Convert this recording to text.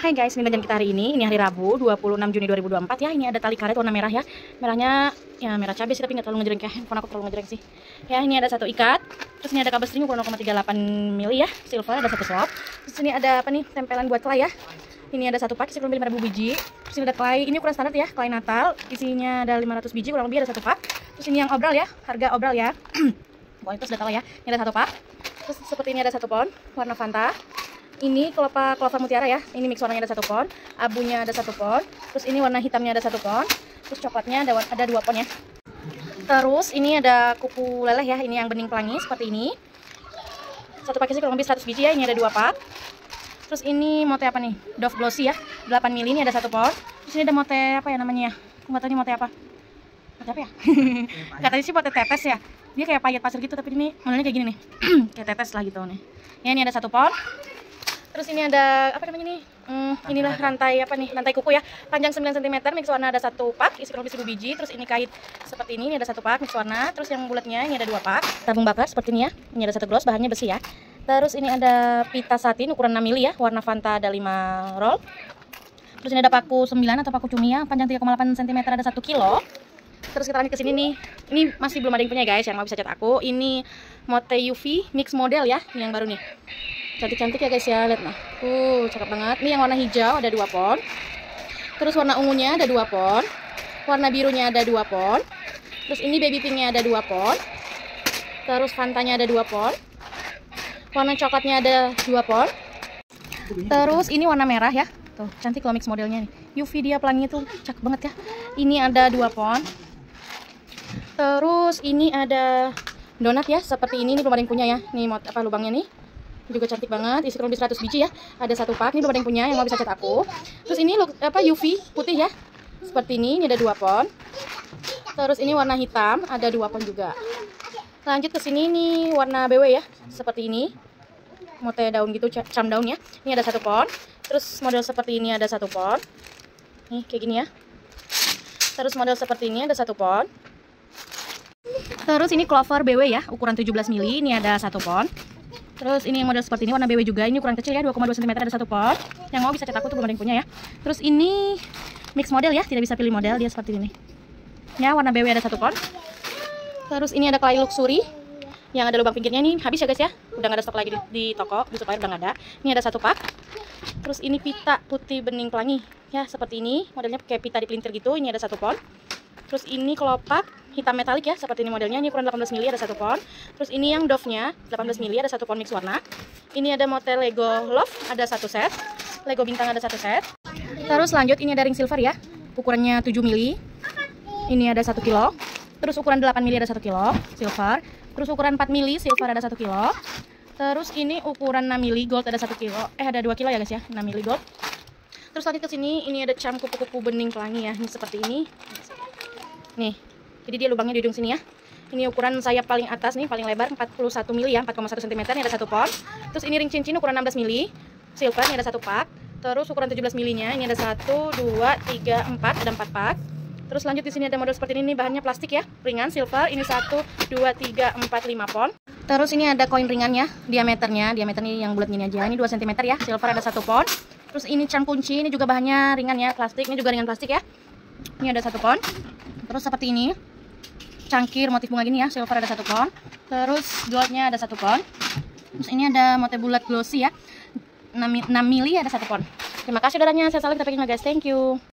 Hai guys, ini belanjaan kita hari ini. Ini hari Rabu, 26 Juni 2024 ya. Ini ada tali karet warna merah ya. Merahnya ya merah cabai sih, tapi nggak terlalu ngejreng ya. Handphone aku terlalu ngejreng sih. Ya, ini ada satu ikat. Terus ini ada kabel string ukuran 0,38 mili ya, silver, ada satu slot. Terus ini ada apa nih? Tempelan buat kelai ya. Ini ada satu pak, isi kurang lebih 5.000 biji. Terus ini ada kelai, ini ukuran standar ya, kelai Natal. Isinya ada 500 biji, kurang lebih ada satu pak. Terus ini yang obral ya, harga obral ya. Kualitas udah tahu ya. Ini ada satu pak. Terus seperti ini ada satu pon, warna Fanta. Ini clover mutiara ya. Ini mix warnanya ada satu pon, abunya ada satu pon. Terus ini warna hitamnya ada satu pon. Terus coklatnya ada 2 pon ya. Terus ini ada kupu leleh ya. Ini yang bening pelangi seperti ini. Satu paket sih kurang lebih 100 biji ya. Ini ada 2 pak. Terus ini mote apa nih? Dove glossy ya. 8 mili, ini ada satu pon. Terus ini ada mote apa ya namanya ya? Aku nggak tahu ini mote apa. Mote apa ya? Katanya sih mote tetes ya. Dia kayak payet pasir gitu, tapi ini modelnya kayak gini nih. Kayak tetes lah gitu nih. Ya, ini ada satu pon. Terus ini ada apa namanya nih? Inilah rantai apa nih? Rantai kuku ya. Panjang 9 cm, mix warna ada satu pak, isi kurang lebih 1000 biji. Terus ini kait seperti ini ada satu pak mix warna. Terus yang bulatnya ini ada 2 pak. Tabung bakar seperti ini ya. Ini ada satu gloss, bahannya besi ya. Terus ini ada pita satin ukuran 6 mili ya, warna Fanta ada 5 roll. Terus ini ada paku 9 atau paku cumi ya, panjang 3,8 cm ada 1 kilo. Terus kita lanjut ke sini nih. Ini masih belum ada yang punya guys, yang mau bisa chat aku. Ini Mote UV mix model ya, ini yang baru nih. Cantik-cantik ya guys ya, lihat nah. Cakep banget. Ini yang warna hijau ada 2 pon. Terus warna ungunya ada 2 pon. Warna birunya ada 2 pon. Terus ini baby pinknya ada 2 pon. Terus Fantanya ada 2 pon. Warna coklatnya ada 2 pon. Terus ini warna merah ya. Tuh, cantik loh mix modelnya nih. UV dia pelangi tuh cakep banget ya. Ini ada 2 pon. Terus ini ada donat ya, seperti ini belum ada yang punya ya. Nih apa lubangnya nih. Juga cantik banget, isi kurang lebih 100 biji ya. Ada satu pak, ini belum ada yang punya, yang mau bisa chat aku. Terus ini UV putih ya. Seperti ini ada 2 pon. Terus ini warna hitam, ada 2 pon juga. Lanjut ke sini nih warna BW ya. Seperti ini. Mote daun gitu, cam daun ya. Ini ada 1 pon. Terus model seperti ini ada 1 pon. Nih kayak gini ya. Terus model seperti ini ada 1 pon. Terus ini clover BW ya, ukuran 17 mili, ini ada 1 pon. Terus ini yang model seperti ini warna BW juga, ini ukuran kecil ya, 2,2 cm ada 1 pon. Yang mau bisa chat aku tuh belum ada yang punya ya. Terus ini mix model ya, tidak bisa pilih model, dia seperti ini. Ya, warna BW ada 1 pon. Terus ini ada clay luxury yang ada lubang pinggirnya nih, habis ya guys ya. Udah nggak ada stok lagi di toko, di supplier udah nggak ada. Ini ada 1 pak. Terus ini pita putih bening pelangi ya, seperti ini, modelnya kayak pita dipelintir gitu, ini ada 1 pon. Terus ini kelopak hitam metalik ya, seperti ini modelnya, ini ukuran 18 mili ada 1 pon. Terus ini yang Dove-nya 18 mili ada 1 pon mix warna. Ini ada motel Lego Love ada 1 set. Lego bintang ada 1 set. Terus lanjut ini ada ring silver ya, ukurannya 7 mili. Ini ada 1 kilo. Terus ukuran 8 mili ada 1 kilo silver. Terus ukuran 4 mili silver ada 1 kilo. Terus ini ukuran 6 mili gold ada 1 kilo. Ada 2 kilo ya guys ya, 6 mili gold. Terus lanjut ke sini, ini ada cam kupu-kupu bening pelangi ya, ini seperti ini. Nih, jadi dia lubangnya di ujung sini ya. Ini ukuran sayap paling atas nih, paling lebar 41 mili ya, 4,1 cm, ini ada 1 pon. Terus ini ring cincin ukuran 16 mili, silver, ini ada 1 pak. Terus ukuran 17 milinya, ini ada 1, 2, 3, 4, ada 4 pak. Terus lanjut di sini ada model seperti ini, bahannya plastik ya, ringan, silver, ini 1, 2, 3, 4, 5 pon. Terus ini ada koin ringannya, diameternya yang bulat gini aja, ini 2 cm ya, silver ada 1 pon. Terus ini cam kunci, ini juga bahannya ringan ya, plastik, ini juga ringan plastik ya. Ini ada 1 pon. Terus seperti ini, cangkir motif bunga gini ya, silver ada 1 pon. Terus goldnya ada 1 pon. Terus ini ada motif bulat glossy ya, 6 mili ada 1 pon. Terima kasih udah nanya, saya salah kita pakai guys, thank you.